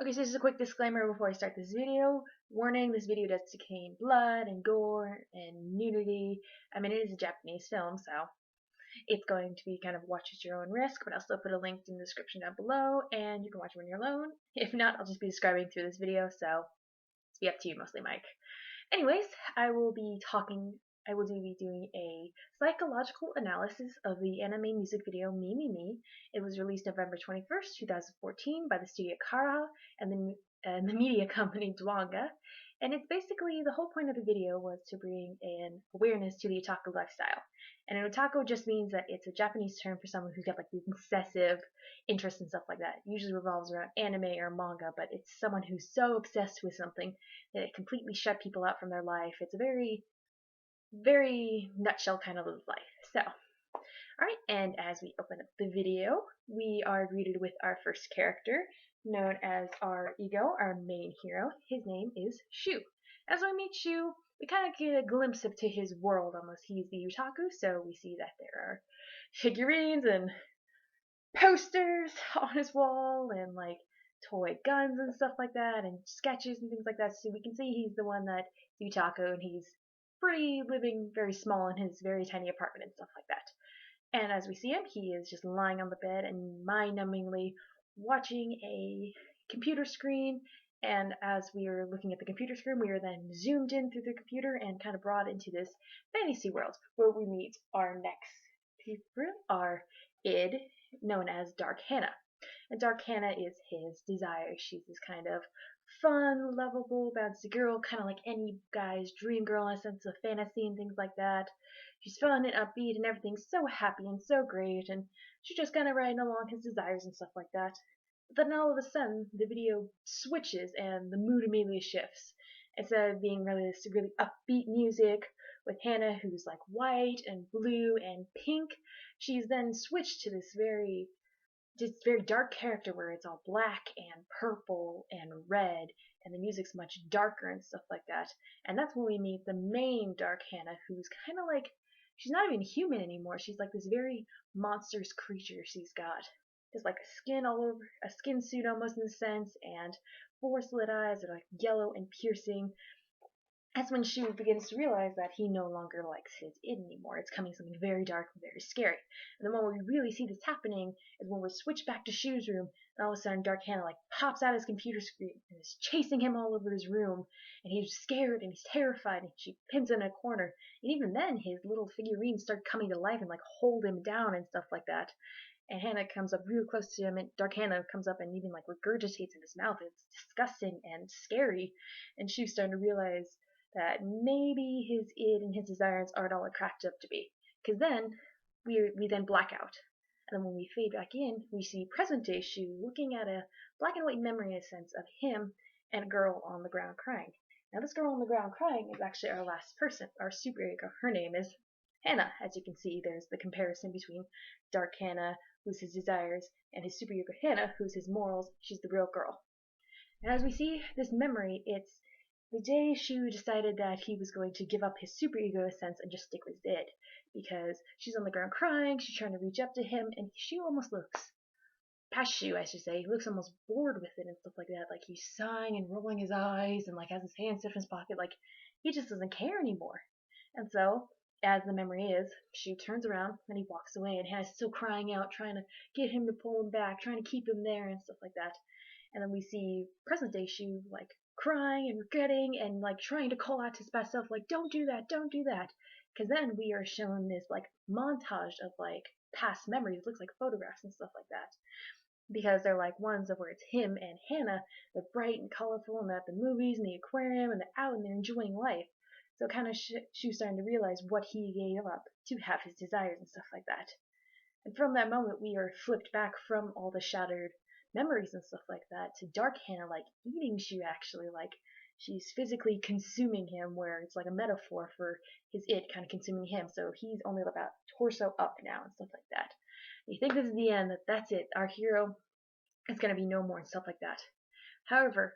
Okay, so just a quick disclaimer before I start this video. Warning, this video does contain blood and gore and nudity. I mean, it is a Japanese film, so it's going to be kind of watch at your own risk, but I'll still put a link in the description down below, and you can watch it when you're alone. If not, I'll just be describing through this video, so it's be up to you mostly, Mike. Anyways, I will be doing a psychological analysis of the anime music video Me Me Me. It was released November 21st, 2014 by the studio Khara and the media company Dwanga. And it's basically, the whole point of the video was to bring an awareness to the otaku lifestyle. And an otaku just means that it's a Japanese term for someone who's got like these excessive interests and stuff like that. It usually revolves around anime or manga, but it's someone who's so obsessed with something that it completely shut people out from their life. It's a very, very nutshell kind of life. So, alright, and as we open up the video, we are greeted with our first character, known as our ego, our main hero. His name is Shu. As we meet Shu, we kind of get a glimpse into his world almost. He's the otaku, so we see that there are figurines and posters on his wall and like toy guns and stuff like that and sketches and things like that. So we can see he's the one that is otaku, and he's pretty living very small in his very tiny apartment and stuff like that. And as we see him, he is just lying on the bed and mind-numbingly watching a computer screen. And as we are looking at the computer screen, we are then zoomed in through the computer and kind of brought into this fantasy world where we meet our next people, our id, known as Dark Hannah. And Dark Hannah is his desire. She's this kind of fun, lovable, bouncy girl, kind of like any guy's dream girl in a sense of fantasy and things like that. She's fun and upbeat and everything's so happy and so great, and she's just kind of riding along his desires and stuff like that. But then all of a sudden, the video switches and the mood immediately shifts. Instead of being this really upbeat music with Hannah, who's like white and blue and pink, she's then switched to this very dark character where it's all black and purple and red, and the music's much darker and stuff like that. And that's when we meet the main Dark Hannah, who's kind of like, she's not even human anymore. She's like this very monstrous creature. She's got just like a skin all over, a skin suit almost in a sense, and four slit eyes that are like yellow and piercing. That's when Shu begins to realize that he no longer likes his id anymore. It's coming something very dark and very scary. And the moment we really see this happening is when we switch back to Shu's room, and all of a sudden Dark Hannah like pops out his computer screen and is chasing him all over his room, and he's scared and he's terrified, and she pins him in a corner. And even then his little figurines start coming to life and like hold him down and stuff like that. And Hannah comes up real close to him, and Dark Hannah comes up and even like regurgitates in his mouth. It's disgusting and scary. And Shu's starting to realize that maybe his id and his desires aren't all it cracked up to be. Because then we then black out. And then when we fade back in, we see present day Shu looking at a black and white memory in a sense of him and a girl on the ground crying. Now this girl on the ground crying is actually our last person, our superhero. Her name is Hannah. As you can see, there's the comparison between Dark Hannah, who's his desires, and his superhero Hannah, who's his morals. She's the real girl. And as we see this memory, it's the day Shu decided that he was going to give up his superego sense and just stick with his id, because she's on the ground crying, she's trying to reach up to him, and Shu almost looks, past Shu I should say, he looks almost bored with it and stuff like that, like he's sighing and rolling his eyes and like has his hands stuffed in his pocket, like he just doesn't care anymore. And so, as the memory is, Shu turns around and he walks away, and Hannah's still crying out, trying to get him to pull him back, trying to keep him there and stuff like that. And then we see present day Shu like crying and regretting and like trying to call out to his past self, like don't do that, don't do that. Because then we are shown this like montage of like past memories. It looks like photographs and stuff like that, because they're like ones of where it's him and Hannah, they're bright and colorful, and they're at the movies and the aquarium, and they're out and they're enjoying life. So kind of Shu's starting to realize what he gave up to have his desires and stuff like that. And from that moment, we are flipped back from all the shattered memories and stuff like that to Dark Hannah like eating Shu, actually, like she's physically consuming him, where it's like a metaphor for his id kind of consuming him. So he's only about torso up now and stuff like that. You think this is the end, that's it, our hero is going to be no more and stuff like that. However,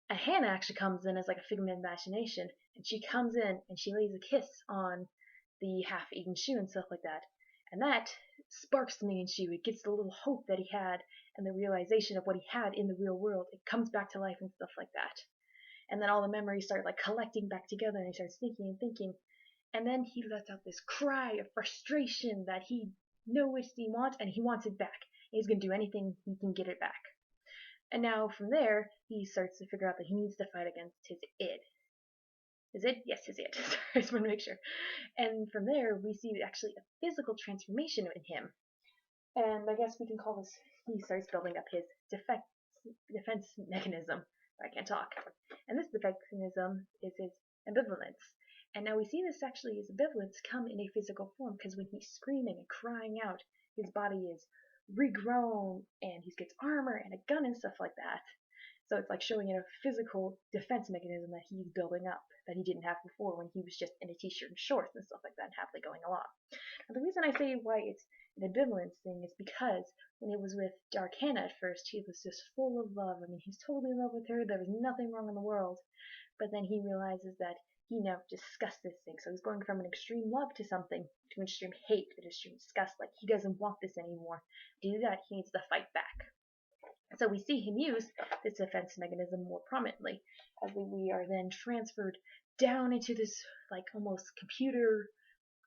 a Hannah actually comes in as like a figment of imagination, and she comes in and she lays a kiss on the half-eaten Shu and stuff like that. And that sparks something in Shu. It gets the little hope that he had and the realization of what he had in the real world. It comes back to life and stuff like that. And then all the memories start like collecting back together, and he starts thinking and thinking. And then he lets out this cry of frustration that he knows he wants, and he wants it back. He's going to do anything he can get it back. And now from there, he starts to figure out that he needs to fight against his id. His id? Yes, his id. Sorry, I just want to make sure. And from there, we see actually a physical transformation in him. And I guess we can call this, he starts building up his defense mechanism. I can't talk. And this defense mechanism is his ambivalence. And now we see this actually, his ambivalence come in a physical form, because when he's screaming and crying out, his body is regrown, and he gets armor and a gun and stuff like that. So it's like showing a physical defense mechanism that he's building up that he didn't have before when he was just in a t-shirt and shorts and stuff like that and happily going along. Now the reason I say why it's an ambivalence thing is because when he was with Darkhanna at first, he was just full of love. I mean, he's totally in love with her. There was nothing wrong in the world. But then he realizes that he now disgusts this thing. So he's going from an extreme love to something to an extreme hate, an extreme disgust. Like, he doesn't want this anymore. To do that, he needs to fight back. So we see him use this defense mechanism more prominently, as we are then transferred down into this like almost computer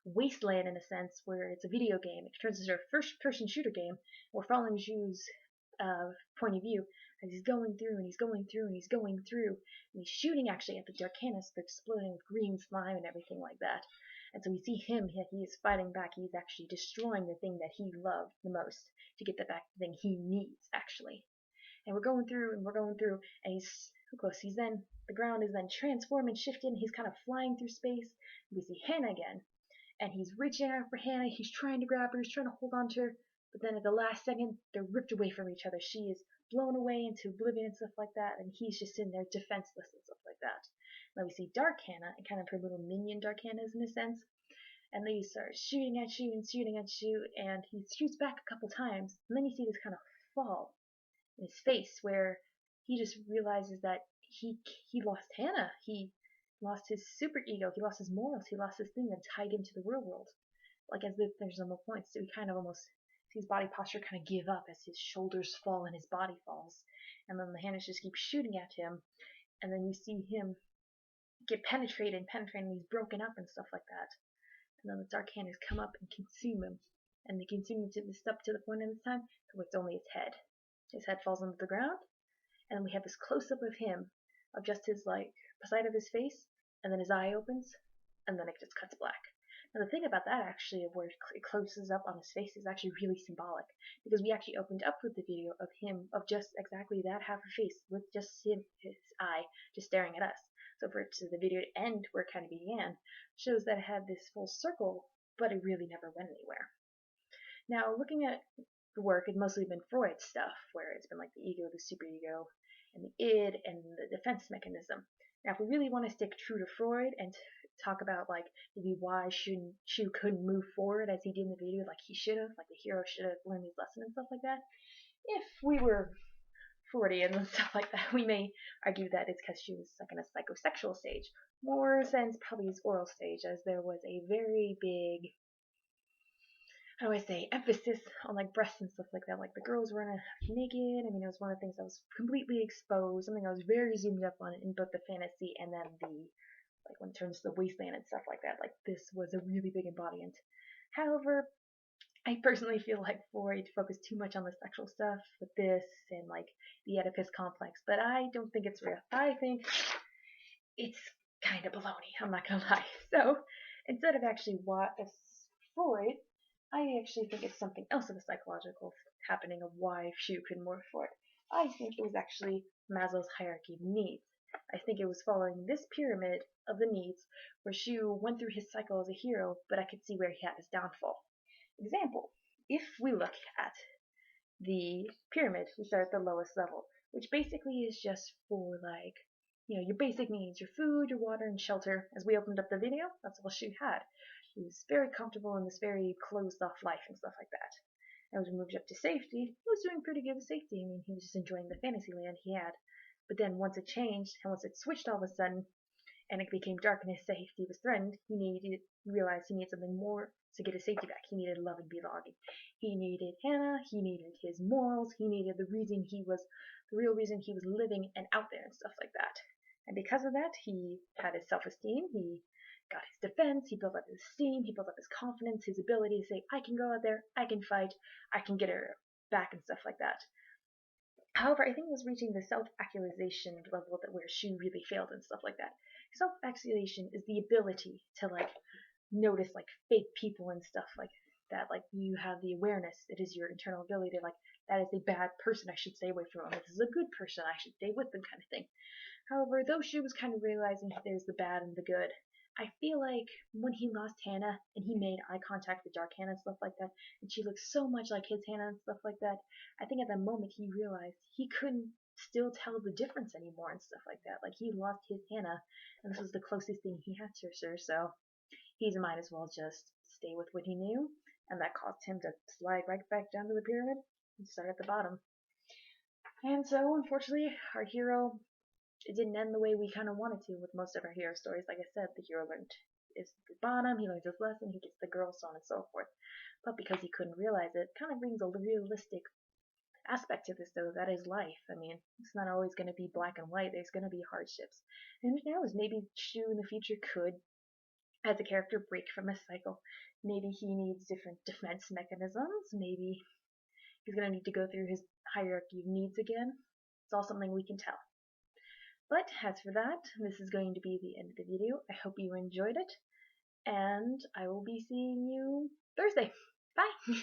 wasteland in a sense, where it's a video game. It turns into a first-person shooter game. We're following Zhu's point of view as he's going through and he's going through and he's going through, and he's shooting actually at the Darkhanna, so they're exploding with green slime and everything like that. And so we see him, he is fighting back. He's actually destroying the thing that he loved the most to get the back the thing he needs actually. And we're going through and we're going through, and he's close. He's then, the ground is then transformed and shifted, and he's kind of flying through space. We see Hannah again, and he's reaching out for Hannah. He's trying to grab her, he's trying to hold on to her, but then at the last second, they're ripped away from each other. She is blown away into oblivion and stuff like that, and he's just sitting there defenseless and stuff like that. Now we see Darkhanna, and kind of her little minion Darkhannas in a sense, and they start shooting at you and shooting at you, and he shoots back a couple times, and then you see this kind of fall in his face where he just realizes that he lost Hannah. He lost his super ego. He lost his morals. He lost this thing that tied him to the real world. Like as if there's no more points. So he kind of almost sees his body posture kind of give up as his shoulders fall and his body falls. And then the Hannas just keep shooting at him. And then you see him get penetrated, and he's broken up and stuff like that. And then the Dark Hannas come up and consume him. And they consume him to the point in this time where it's only his head. His head falls onto the ground, and then we have this close-up of him, of just his, like, the side of his face, and then his eye opens, and then it just cuts black. Now the thing about that actually, of where it closes up on his face, is actually really symbolic, because we actually opened up with the video of him, of just exactly that half a face, with just him, his eye, just staring at us. So for the video to end where it kind of began, shows that it had this full circle, but it really never went anywhere. Now looking at the work, it's mostly been Freud stuff, where it's been like the ego, the superego, and the id, and the defense mechanism. Now, if we really want to stick true to Freud and talk about like maybe why Shu couldn't move forward as he did in the video, like he should have, like the hero should have learned his lesson and stuff like that. If we were Freudian and stuff like that, we may argue that it's because she was like in a psychosexual stage, more since probably his oral stage, as there was a very big, how do I say, emphasis on like breasts and stuff like that. Like the girls were naked. I mean, it was one of the things that was completely exposed, something I was very zoomed up on in both the fantasy and then the, like when it turns to the wasteland and stuff like that. Like this was a really big embodiment. However, I personally feel like Freud focused too much on the sexual stuff with this and like the Oedipus complex, but I don't think it's real. I think it's kind of baloney, I'm not gonna lie. So instead of actually what is Freud, I actually think it's something else of the psychological happening of why Shu couldn't move forward. I think it was actually Maslow's hierarchy of needs. I think it was following this pyramid of the needs where Shu went through his cycle as a hero, but I could see where he had his downfall. Example, if we look at the pyramid, we start at the lowest level, which basically is just for like, you know, your basic needs, your food, your water, and shelter. As we opened up the video, that's all Shu had. He was very comfortable in this very closed-off life and stuff like that. And as we moved up to safety, he was doing pretty good with safety. I mean, he was just enjoying the fantasy land he had. But then once it changed, and once it switched all of a sudden, and it became dark and his safety was threatened, he realized he needed something more to get his safety back. He needed love and belonging. He needed Hannah. He needed his morals. He needed the real reason he was living and out there and stuff like that. And because of that, he had his self-esteem. He got his defense. He built up his esteem. He built up his confidence, his ability to say, I can go out there. I can fight. I can get her back and stuff like that. However, I think it was reaching the self-actualization level that where she really failed and stuff like that. Self-actualization is the ability to notice fake people and stuff like that. Like you have the awareness. It is your internal ability to that is a bad person. I should stay away from them. This is a good person. I should stay with them, kind of thing. However, though she was kind of realizing there's the bad and the good, I feel like when he lost Hannah and he made eye contact with Dark Hannah and stuff like that, and she looked so much like his Hannah and stuff like that, I think at that moment he realized he couldn't still tell the difference anymore and stuff like that. Like he lost his Hannah, and this was the closest thing he had to her, so he might as well just stay with what he knew, and that caused him to slide right back down to the pyramid and start at the bottom. And so, unfortunately, our hero, it didn't end the way we kind of wanted to with most of our hero stories. Like I said, the hero learned is the bottom, he learns his lesson, he gets the girl, so on and so forth. But because he couldn't realize it, kind of brings a realistic aspect to this, though. That is life. I mean, it's not always going to be black and white. There's going to be hardships. And who knows, maybe Shu in the future could, as a character, break from this cycle. Maybe he needs different defense mechanisms. Maybe he's going to need to go through his hierarchy of needs again. It's all something we can tell. But as for that, this is going to be the end of the video. I hope you enjoyed it, and I will be seeing you Thursday. Bye!